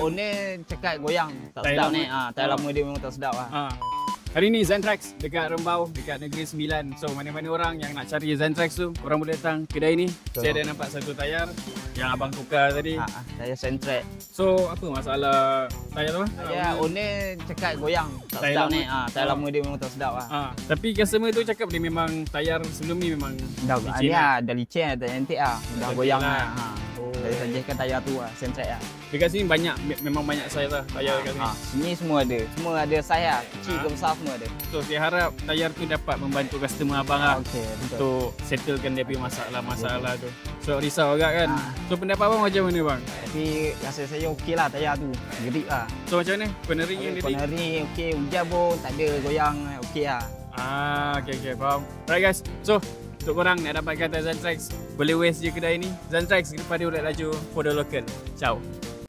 owner cakap goyang tak Tai sedap lama. ni. Tai lama dia memang tak sedap lah. Hari ni Zentrax dekat Rembau, dekat Negeri Sembilan. So mana-mana orang yang nak cari Zentrax tu, korang boleh datang kedai ni. Saya ada nampak satu tayar yang abang tukar tadi. Saya Centrac. So apa masalah tayar tu? Ya, owner cakap goyang tak Tai sedap lama. ni. Tai lama dia memang tak sedap lah. Tapi customer tu cakap dia memang tayar sebelum ni memang Dah licin dah licin, tak cantik lah. Dah Cantik goyang lah. lah. Saya sajikan tayar tu lah, Centrac lah. Dekat sini banyak, memang banyak saiz lah tayar dekat sini. Sini semua ada. Semua ada saiz lah. Kecil ke besar semua ada. So saya harap tayar tu dapat membantu customer abang lah. Okey, betul. Untuk settlekan dia punya masalah-masalah tu. So risau agak kan. So pendapat abang macam mana bang? Tapi rasa saya okey lah tayar tu. Grip lah. So macam mana? Cornering yang dia? Corner ni okey, hujan pun tak ada goyang, okey lah. Okay, faham. Alright guys, so untuk korang nak dapatkan Zentrax, boleh waste je kedai ni. Zentrax daripada Urat Laju for the local. Ciao.